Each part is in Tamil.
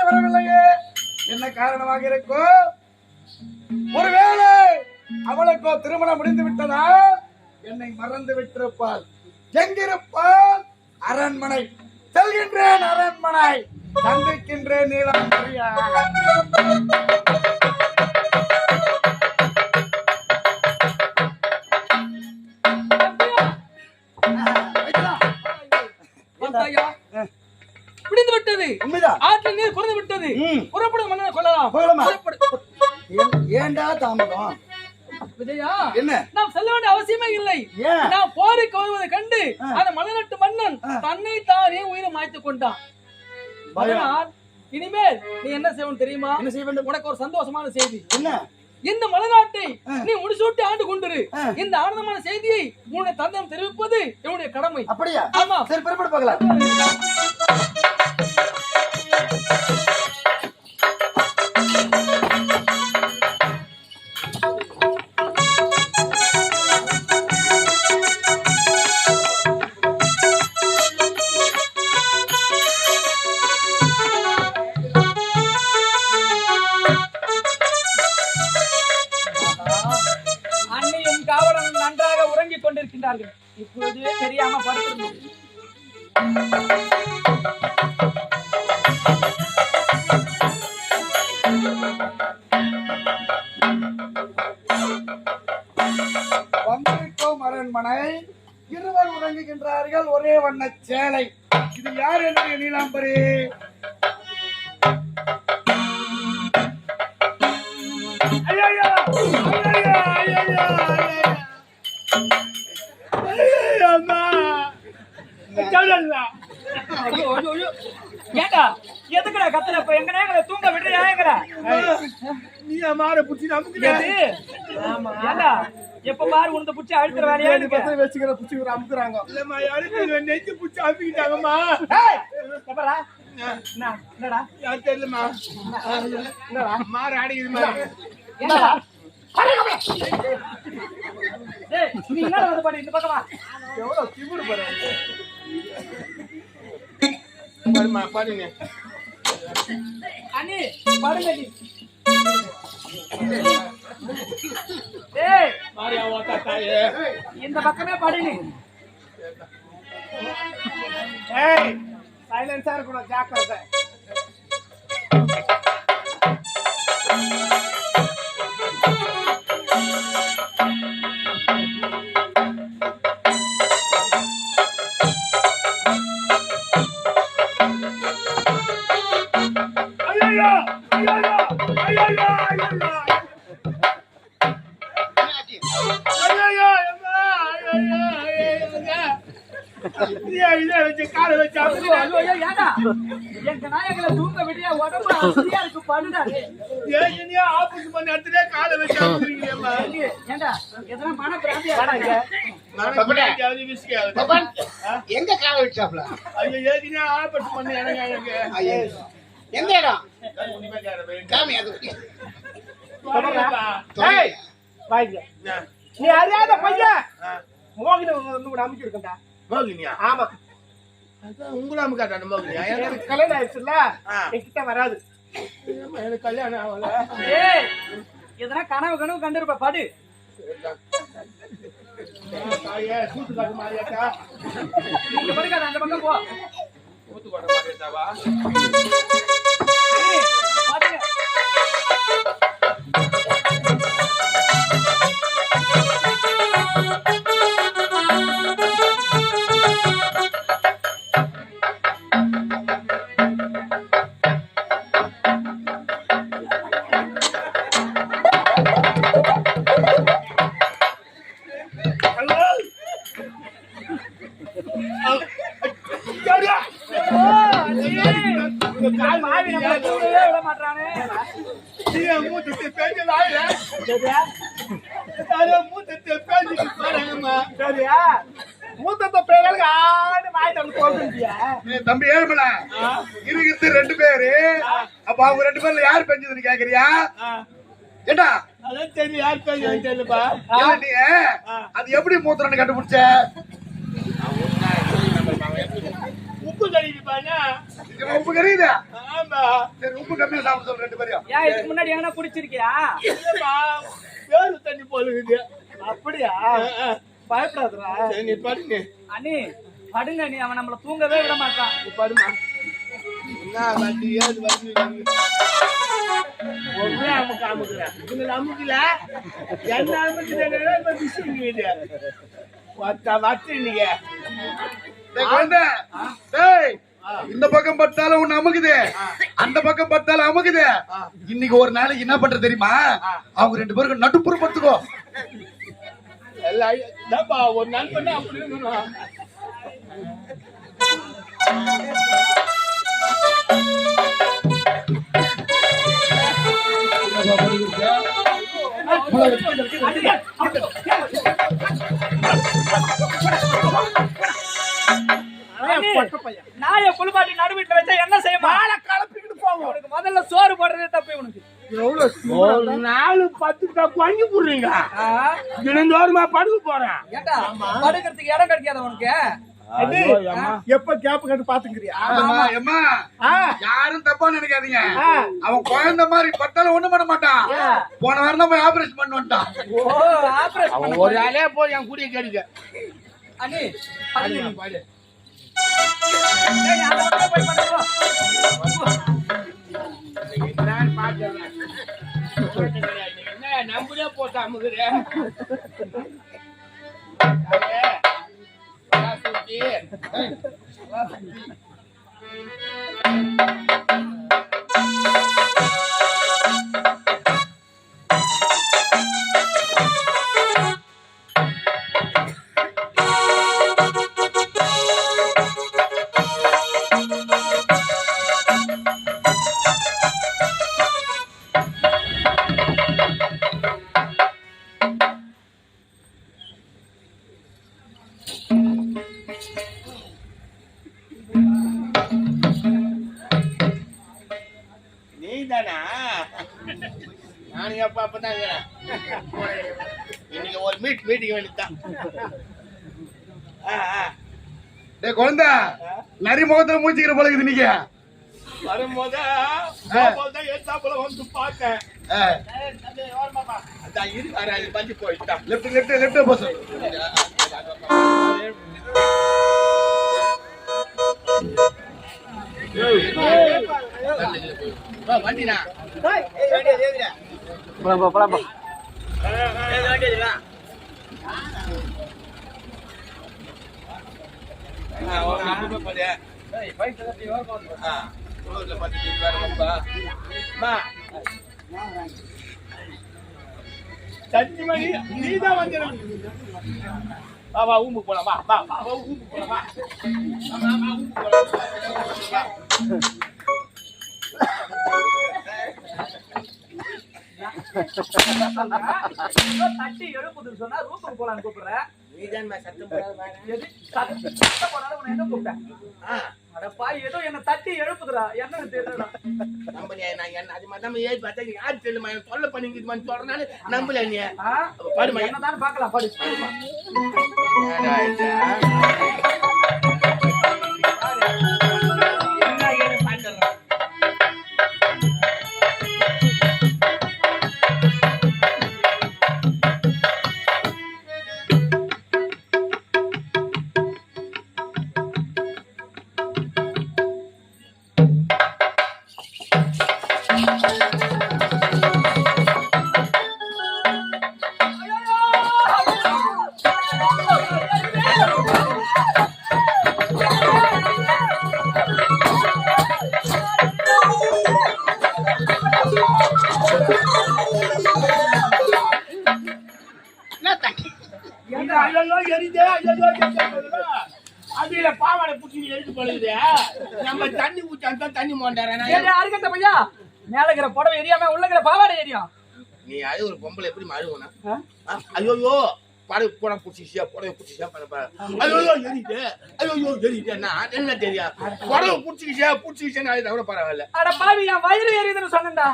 வரவில்லையே, என்ன காரணமாக இருக்கும்? ஒருவேளை அவளுக்கோ திருமணம் முடிந்து விட்டதால் என்னை மறந்து விட்டிருப்பாள். எங்கிருப்பாள்? அரண்மனை. செல்கின்றேன் அரண்மனை, சந்திக்கின்றேன் நீலாம்பரியா. பிடிந்து விட்டது, ஆற்றில் நீர் குறைந்து விட்டது. புறப்படும் மன்னனை கொள்ளலாம். ஏண்டா தாமதம்? விஜயா, என்ன? நாம் செல்ல வேண்டிய அவசியமே இல்லை. நாம் போருக்கு வருவதை கண்டு அந்த மலைநாட்டு மன்னன் தன்னை தானே உயிரை மாய்த்துக் கொண்டான். அதனால் இனிமேல் நீ என்ன செய்யணும் தெரியுமா? என்ன செய்ய வேண்டும்? உனக்கு ஒரு சந்தோஷமான செய்தி. என்ன? இந்த மலைநாட்டை நீ முடிசூட்டி ஆண்டு கொண்டிரு. இந்த ஆனந்தமான செய்தியை உன்னுடைய தந்தையம் தெரிவிப்பது என்னுடைய கடமை. அப்படியா? ஆமா. சரி, புறப்பட பார்க்கலாம். நன்றாக உறங்கிக் கொண்டிருக்கின்றார்கள். இப்பொழுதே தெரியாம படுத்திருந்தது. வந்திருக்கும் அரண்மனை, இருவர் உறங்குகின்றார்கள், ஒரே வண்ண சேலை. இது யார் என்று நீலாம்பரி? எதுக்குடா கத்துல? இப்ப எங்க நேரங்கள தூங்க விடுறியாங்கற? நீ மாற புடிச்சு அமுக்குறாங்க. ஏண்டா எப்ப பாரு உனத புடிச்சு அழுத்துற வேலையா இருக்கு. பத்த வெச்சுக்கிற புடிச்சு அமுக்குறாங்க. இல்லம்மா, அழுத்து நெஞ்சு புடிச்சு அமுக்கிட்டாங்கம்மா. ஏய், எப்பறா? என்னடா? யார் தெரியலம்மா. என்னடா மாற அடிக்குதுமா. என்னடா? டேய், நீ என்ன வந்து பாரு, இந்த பக்கம் வா. எவ்வளவு திமிரு பாரு. பாருமா, பாருங்க. அண்ணி, பாருங்க நீ. டேய், மாரியா ஓட்டா தாயே. இந்த பக்கமே பாரு நீ. ஏய், சைலன்ஸா இருக்கணும், ஜாக்கிரதை. எங்க நாயகளை தூங்க விடியா உடம்பு அசதியா இருக்கு, படுடா. ஆபீஸ் பண்ண இடத்துல காலை வச்சு ஏண்டா எதனா மன பிராந்தியா எங்க காலை வச்சாப்ல? ஆபீஸ் பண்ண இடம் எந்த இடம்? காமி அது. நீ அறியாத பையன் மோகினி வந்து அமைச்சிருக்கா? மோகினியா? ஆமா. உங்களை அமுக்காட்ட மோகினியா? எனக்கு கல்யாணம் ஆயிடுச்சுல்ல, என்கிட்ட வராது. எனக்கு கல்யாணம் ஆகல. எதனா கனவு கண்டிருப்ப, படு. சூத்து காட்டு மாதிரியாக்கா? இந்த படுக்காத, அந்த பக்கம் போ. சூத்து காட்டு மாதிரியாவா? பாருங்க. தம்பி ஏழுமல இருக்கிறது 2 பேரு. அப்ப அவங்க 2 பேர்ல யார் பெஞ்சதுன்னு கேக்குறியா? ஏண்டா அதான் தெரியும், யார் பெஞ்சதுன்னு தெரியலப்பா. நீ அது எப்படி மூத்திரன்னு கண்டுபிடிச்ச? உப்பு கழிப்பாங்க. இவன் உப்பு கறியுதா? ஆமா சரி உப்பு கம்மியா சாப்பிட சொல்லு ரெண்டு பேரையும். ஏன் இதுக்கு முன்னாடி எங்கன்னா குடிச்சிருக்கியா? இல்லப்பா வேறு தண்ணி போலுக்குது அப்படியா? பயப்படாதடா. சரி நீ பாருங்க அண்ணி படுங்க நீ, அவன் நம்மள தூங்கவே விட மாட்டான். நீ பாருமா என்ன வண்டி ஏது வண்டி ஒரே அமுக்கு அமுக்குறேன் இவங்க அமுக்கல என்ன அமுக்குறேன் விஷயம் வச்சு நீங்க டேய் குழந்தை, டேய், இந்த பக்கம் பட்டாலும் ஒண்ணு அமுக்குது, அந்த பக்கம் பட்டாலும் அமுக்குது. இன்னைக்கு ஒரு நாளைக்கு என்ன பண்ற தெரியுமா? அவங்க ரெண்டு பேருக்கு நடுப்புற படுத்துக்கோ. எல்லாம் ஒரு நண்பன் அப்படி இருக்கணும். நாய குளிப்பாட்டி நடு வீட்டுல வச்சா என்ன செய்யுமா? கலப்பிக்கிட்டு போவோம். உனக்கு முதல்ல சோறு போடுறதே தப்பு. உனக்கு ஒரு 4-10 வாங்கி போடுறீங்க. தினந்தோறுமா படுக்க போறேன். ஏண்டா படுக்கிறதுக்கு இடம் கிடைக்காத உனக்கு? எப்ப கேப் கட்டு பாத்துக்கிறியா? அம்மா, யாரும் தப்பா நினைக்காதீங்க. அவன் குழந்தை மாதிரி பட்டாலும் ஒண்ணும் பண்ண மாட்டான். போன வாரம் தான் போய் ஆபரேஷன் பண்ணி வந்துட்டான். ஓ ஆபரேஷன் ஒரு ஆளே போய் என் கூடிய கேளுங்க. அண்ணி பாடு ஏய் அந்த பக்கம் போய் படுங்க. என்ன நம்புறே போட்டா அமுகுறேன். நீதானா? நானும் எப்ப அப்பதான் இன்னைக்கு ஒரு மீட்டிங் வேண்டியதுதான். டேய் குழந்தை, நரி முகத்துல மூச்சிக்கிற போல இருக்குது நீங்க. வரும்போது ஏத்தாப்புல வந்து பார்த்தேன். அதான் இருக்காரு, அது பஞ்சு போயிட்டான். Left bus. வண்டினா சத்தியமணி நீதான் வந்து வா ஊம்புக்கு போலாம். வா ஊம்புக்கு போலாம். வா ஊம்புக்கு போலாம். தட்டி எழுப்புதுன்னு சொன்னா ரூமுக்கு போலான்னு கூப்பிடுற. நீதான் சத்தம் போடாத. எது சத்தம் போடாத உன்னை என்ன கூப்பிட்டேன்? அடப்பா ஏதோ என்ன தட்டி எழுப்புதுடா, என்னன்னு தெரியலடா. நம்பலையா? நான் என்ன அது மாதிரி நம்ம ஏறி பார்த்தா யார் தெரியுமா தொல்லை பண்ணிக்கிட்டு சொல்றதுனால நம்பல நீ பாடுமா என்னதான் பார்க்கலாம். பாடு என்ன ஏன்னு பாத்துறேன். அதுல பாவாடை புடிச்சு எழுதி போடுது. நம்ம தண்ணி ஊச்சான் தண்ணி மோண்டாரா அருகட்ட பையா மேல இருக்கிற புடவை எரியாம உள்ள இருக்கிற பாவாடை எரியும். நீ அது ஒரு பொம்பளை எப்படி அழுவனா? ஐயோ படவை போட புடிச்சியா புடவை புடிச்சியா ஐயோ எரியுது ஐயோ எரியுதுன்னா என்ன தெரியா? புடவை புடிச்சிக்கிச்சேன்னு அது கூட பரவாயில்ல. அட பாவி என் வயிறு எரியுதுன்னு சொன்னேன்டா.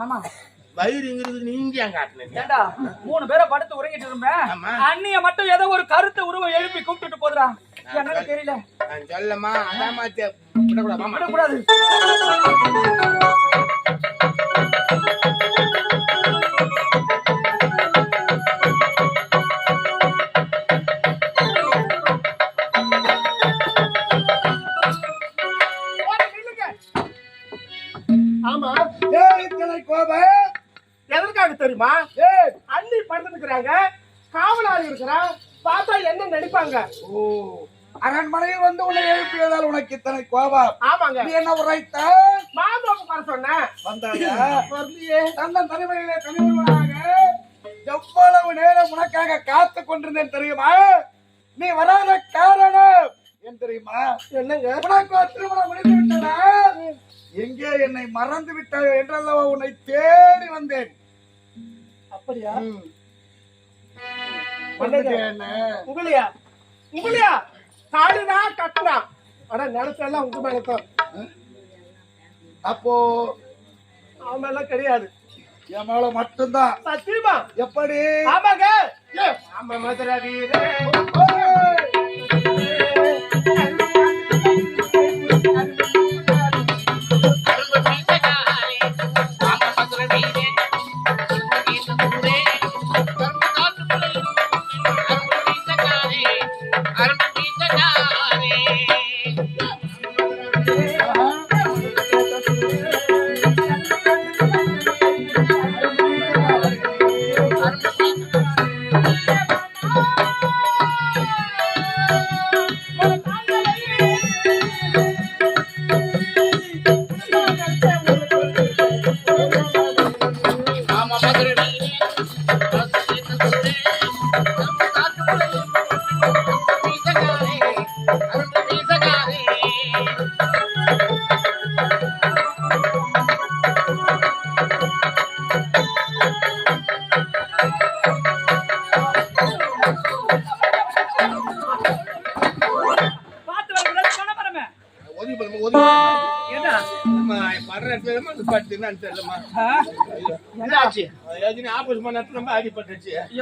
ஆமா வயிறுங்கிறது நீங்க ஏன் காட்டுனீங்க? ஏண்டா 3 பேரை படுத்து உறங்கிட்டு இருந்தேன். அண்ணிய மட்டும் ஏதோ ஒரு கருத்து உருவம் எழுப்பி கூப்பிட்டுட்டு போதுடா. எனக்கு தெரியல. நான் சொல்லமா அதாம்மா விடக்கூடாது மாமா. விடக்கூடாது. ஆமா ஏய் கோபா எதற்காக தெரியுமா? ஏய் அண்ணி படுத்துக்கிறாங்க, காவலாளி இருக்கிறான், பார்த்தா என்ன நினைப்பாங்க? ஓ அரண்மனையில் வந்து உன்னை எழுப்பியதால் உனக்கு இத்தனை கோபம். ஆமாங்க, நீ என்ன உரைத்த மாந்தோப்பு வர சொன்னேன், வந்தாயா? வரலையே. தன்னன் தனிமையிலே தனிமையாக எவ்வளவு நேரம் உனக்காக காத்து கொண்டிருந்தேன் தெரியுமா? நீ வராத காரணம் ஏன் தெரியுமா? என்னங்க? உனக்கு திருமணம் முடிந்து விட்டதா? எங்கே என்னை மறந்து விட்டாயோ என்றல்லவா உன்னை தேடி வந்தேன். அப்படியா? என்ன உங்களையா? உங்களையா? காடுனா கட்டுனா, ஆனா நிலத்தெல்லாம் உங்க மேலத்தான். அப்போ அவன் மேலாம் கிடையாது, என் மேல மட்டும்தான். சத்தியமா? எப்படி? ஆமாங்க. ஆமா மதுரை வீரே.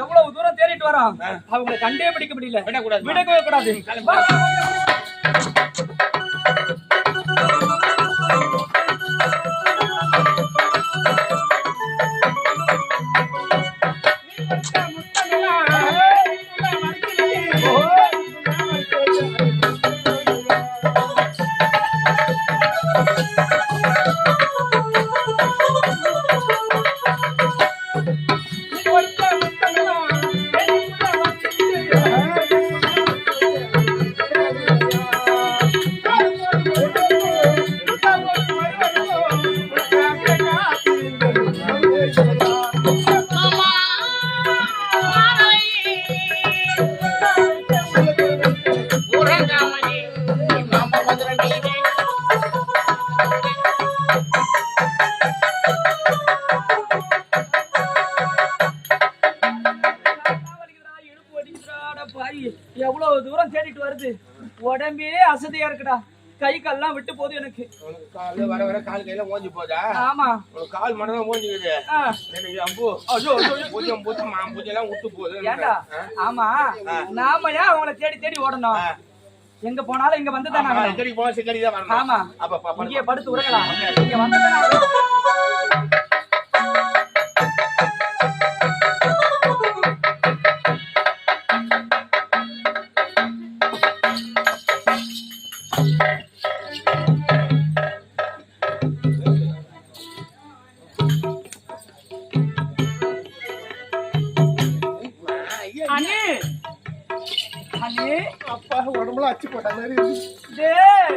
எவ்வளவு தூரம் தேடிட்டு வரோம், அவங்களை கண்டே பிடிக்க முடியல. விடவே கூடாது. எவ்வளவு தூரம் தேடிட்டு வருது, உடம்பே அசதியா இருக்குடா. கை கால்லாம் விட்டு போகுது எனக்கு. கால வர வர கால் கையில ஓஞ்சி போதா? ஆமா, ஒரு கால் மட்டும் தான் ஓஞ்சிக்குது. எனக்கு அம்பு பூஜ்ஜியம் பூஜ்ஜியம் பூஜ்ஜெல்லாம் விட்டு போகுது. ஏண்டா? ஆமா, நாம ஏன் அவங்கள தேடி தேடி ஓடணும்? எங்க போனாலும் இங்க வந்து தானே ஆகணும். தேடி போனா தேடி தான் வரணும். ஆமா, அப்ப இங்கே படுத்து உறங்கலாம். இங்க வந்து தானே ஆகணும். அண்ணே, அண்ணே, அப்பா உடம்புல அச்சு போட்ட மாதிரி இருக்கு. டேய்,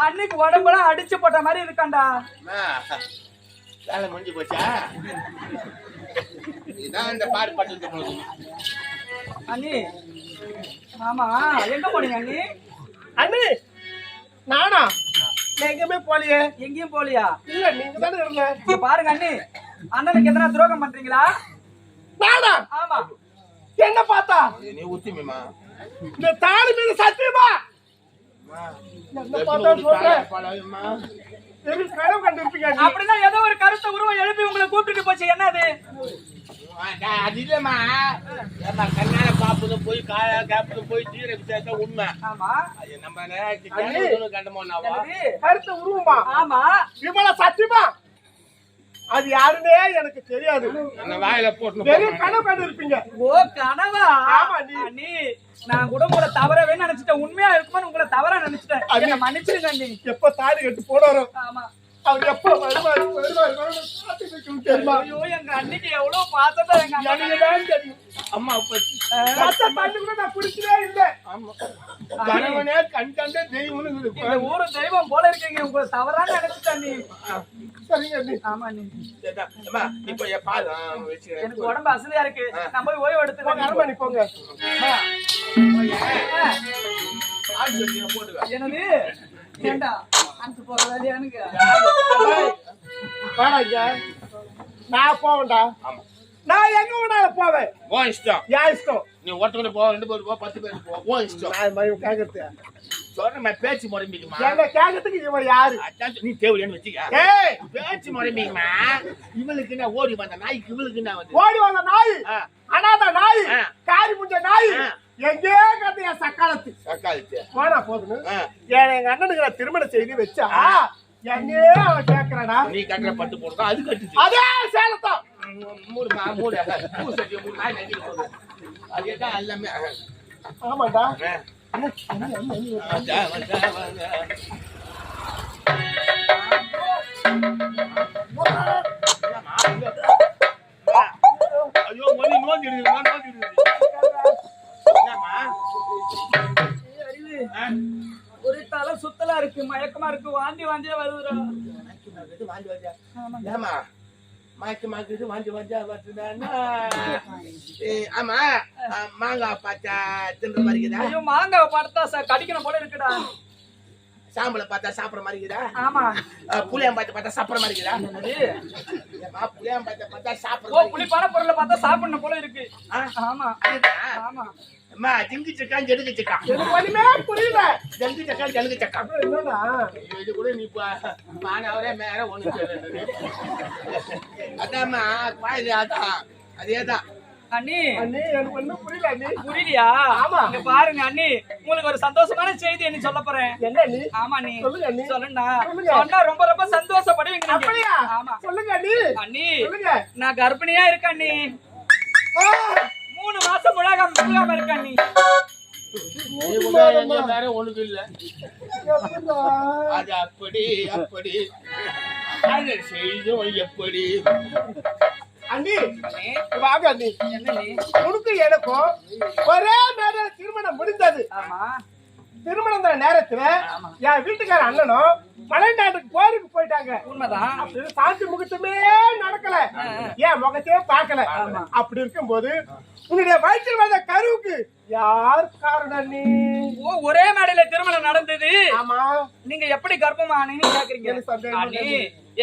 அன்னைக்கு உடம்பெல்லாம் அடிச்சு போட்ட மாதிரி இருக்காண்டா. வேலை முடிஞ்சு போச்சா? இதான் இந்த பாடு பட்டு போகுது. அண்ணி, ஆமா, எங்க போனீங்க அண்ணி? அண்ணி, நானா? நான் எங்கேயுமே போலியே. எங்கேயும் போலியா? இல்ல, நீங்க தானே இருங்க. இங்க பாருங்க அண்ணி, அண்ணனுக்கு எதனா துரோகம் பண்றீங்களா? நானா? ஆமா. என்ன பார்த்தா? நீ உத்திமிமா இந்த தாலி மீது சத்தியமா என்ன பார்த்தா சொல்றேன். கனவு கண்டிருப்பீங்க. அப்படின்னா ஏதோ ஒரு கருத்த உருவம் எழுப்பி உங்களை கூப்பிட்டுட்டு போச்சு. என்ன அது? அது இல்லம்மா ஏம்மா கண்ணால பாப்பது போய் காயா கேப்பது போய் தீர விசாரிச்சா உண்மை ஆமா அது நம்ம கண்டமோனாவா என்னது? கருத்து உருவமா ஆமா இவ்வளவு சத்தியமா அது யாருன்னே எனக்கு தெரியாது. அந்த வாயில போட்டு பெரிய கனவு கண்டு இருப்பீங்க. ஓ கனவா? ஆமா நீ. அண்ணி நான் கூட உங்களை தவறவே நினைச்சிட்டேன். உண்மையா இருக்குமான்னு உங்களை தவறா நினைச்சிட்டேன். என்ன மன்னிச்சிருங்க அண்ணி. எப்ப தாலி கட்டு போடுறோம் ஆமா அவர் எப்ப வருவாரு காத்துட்டு இருக்கணும் தெரியுமா? ஐயோ எங்க அண்ணிக்கு எவ்வளவு பாசத்தை எங்க அண்ணன் எனக்கு தான் தெரியும். அம்மா பத்தி மத்த தண்ணி கூட நான் குடிக்கவே இல்லை. ஆமா கணவனே கண் கண்டே தெய்வம்னு இந்த ஊரு தெய்வம் போல இருக்கீங்க. உங்களை தவறா நினைச்சிட்டேன் நீ. சரிங்க நீ. ஆமா நீ. அம்மா இப்ப பால் வச்சுக்கிறேன் எனக்கு உடம்பு அசதியா இருக்கு. நான் போய் ஓய்வு போங்க எடுத்துக்கிறேன். அரண்மனை போங்க. போட்டுக்க என்னது? ஏண்டா அனுப்பு போற வேலையானுங்க? வேணாம் ஐயா. நான் போவேன்டா. ஆமா நான் எங்க வேணாலும் போவேன். உன் இஷ்டம் யா இஷ்டம். நீ ஒருத்தவங்க போ 2 பேர் போ 10 பேர் போ உன் இஷ்டம் நான் மயம் கேக்குறது. சொல்ற பேச்சு முறைமிக்குமா என்ன கேக்குறதுக்கு இவன் யாரு? நீ தேவையான்னு வச்சுக்க ஏய் பேச்சு முறைமிக்குமா இவளுக்கு என்ன ஓடி வந்த நாய்க்கு இவளுக்கு என்ன வந்து ஓடி வந்த நாய் அனாத நாய் ஆ. காரி முஞ்ச நாய் எங்கே கட்டிய சக்காலத்து சக்காலிச்சு போனா போதுன்னு எங்க அண்ணனுக்கு நான் திருமணம் செய்து வச்சா எங்கே அவன் கேக்குறானா நீ கட்டுற பட்டு போடுறா அது கட்டுச்சு அதே சேலத்தான் மூணு சட்டி 3 நாய் நக்கி போகுது அதேதான் எல்லாமே ஆமாண்டா வந்தா ஐயோ மணி நோஞ்சிடுது என்னம்மா ஒரு தலை சுத்தலா இருக்கு, மயக்கமா இருக்கு, வாந்தி வாந்தியா வருதுடா. ஏமா மாய்க்கு மாய்க்கு வாஞ்சி வாஞ்சா வருதுதானா ஆமா மாங்காய் பார்த்தா தின்ற மாதிரி இருக்குதா ஐயோ மாங்காவை பார்த்தா கடிக்கணும் போல இருக்குடா. சாம்பலை பார்த்தா சாப்பிட்ற மாதிரி இருக்குதா ஆமா புளியாம்பாத்தை பார்த்தா சாப்பிட்ற மாதிரி இருக்குதா என்னது? புளியாம்பாத்தை பார்த்தா சாப்பிட்ற ஓ புளிப்பான பொருளை பார்த்தா சாப்பிடணும் போல இருக்கு. ஆமா ஆமா அம்மா ஜிங்கு சக்கான் ஜெடுக்கு சக்கா எனக்கு ஒண்ணுமே புரியல. ஜங்கு சக்கா ஜலுக்கு சக்கா என்னடா இது கூட நீ மானவரே மேல ஒண்ணு அதாம்மா பாயுது அதான் அதேதான் அண்ணி அண்ணி எனக்கு ஒண்ணும் புரியல அண்ணி. புரியலையா? ஆமா. இங்க பாருங்க அண்ணி, உங்களுக்கு ஒரு சந்தோஷமான செய்தி அண்ணி சொல்ல போறேன். என்ன நீ ஆமா அண்ணி சொல்லுங்க அண்ணி. சொல்லுண்டா. சொல்லுங்க. சொன்னா ரொம்ப ரொம்ப சந்தோஷப்படுவீங்க நீங்க. அப்படியா? ஆமா சொல்லுங்க அண்ணி. அண்ணி சொல்லுங்க. நான் கர்ப்பிணியா இருக்கேன் அண்ணி. ஆ, 3 மாசம் முழாம இருக்கேன் அண்ணி. வேற ஒண்ணுக்கு இல்ல எப்படிடா? அது அப்படி அப்படி அதை செய்தும் எப்படி அண்ணி அண்ணி, வாங்க அண்ணி. என்ன நீ? உனக்கு எனக்கும் ஒரே மேடையில திருமணம் முடிந்தது. ஆமா திருமணம் நேரத்துல என் வீட்டுக்கார அண்ணனும் மலைநாட்டுக்கு போருக்கு போயிட்டாங்க. உண்மைதான். அப்படி சாந்தி முகூர்த்தமே நடக்கல, என் முகத்தையே பார்க்கல. அப்படி இருக்கும்போது உன்னுடைய வயிற்றில் வந்த கருவுக்கு யார் காரணம் நீ? ஓ ஒரே மேடையில திருமணம் நடந்தது. ஆமா நீங்க எப்படி கர்ப்பமா ஆனீங்கன்னு கேக்குறீங்க. எனக்கு சந்தேகம் அண்ணி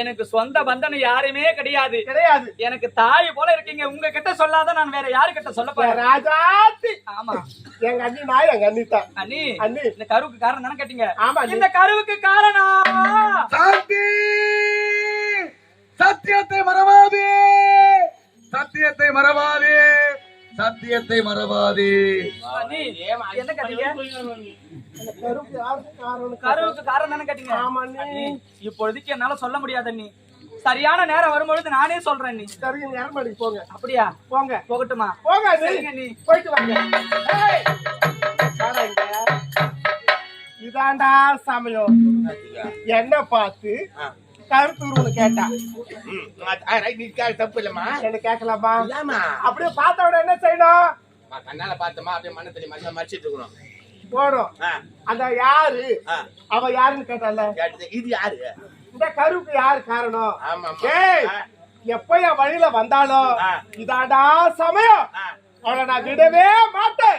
எனக்கு சொந்த பந்தம் யாருமே கிடையாது. கிடையாது. எனக்கு தாய் போல இருக்கீங்க. உங்க கிட்ட சொல்லாத நான் வேற யாரு கிட்ட சொல்ல போறேன்? ராஜாத்தி ஆமா எங்க அண்ணி நான் எங்க அண்ணி தான். அண்ணி அண்ணி இந்த கருவுக்கு காரணம் தானே கேட்டீங்க? ஆமா அண்ணி. இந்த கருவுக்கு காரணம் சாந்தி சத்தியத்தை மறவாதே, சத்தியத்தை மறவாதே, சத்தியத்தை மறவாதே. அண்ணி என்ன கேட்டீங்க? அந்த கருவுக்கு யாருக்கு காரணம்? கருவுக்கு காரணம் தானே கேட்டீங்க? ஆமா அண்ணி. அண்ணி இப்பொழுதுக்கு என்னால சொல்ல முடியாது அண்ணி. சரியான நேரம் வரும்பொழுது நானே சொல்றேன் அண்ணி. சரிங்க நேரமாடிக்கு போங்க. அப்படியா? போங்க போகட்டுமா? போங்க அண்ணி. சரிங்க அண்ணி. போயிட்டு வாங்க. ஏய், வாடா இங்க. இதாண்டா சமயம். என்ன பார்த்து கருத்தூர்னு கேட்டா தப்பு இல்லம்மா என்ன கேட்கலாமா? இல்லாமா அப்படியே பார்த்த உடனே என்ன செய்யணும்? கண்ணால பார்த்தமா அப்படியே மண்ணை தண்ணி மண்ணை மறைச்சிட்டு இருக்கணும் போடும். அந்த யாரு அவ யாருன்னு கேட்டால இது யாரு இந்த கருவுக்கு யாரு காரணம்? ஆமா ஏய், எப்ப என் வழியில வந்தாலும் இதாண்டா சமயம். அவளை நான் விடவே மாட்டேன்.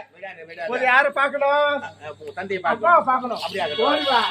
ஒரு யாரு பாக்கணும்? தந்தையை அப்பாவை பாக்கணும். அப்படியா? ஓடி வா.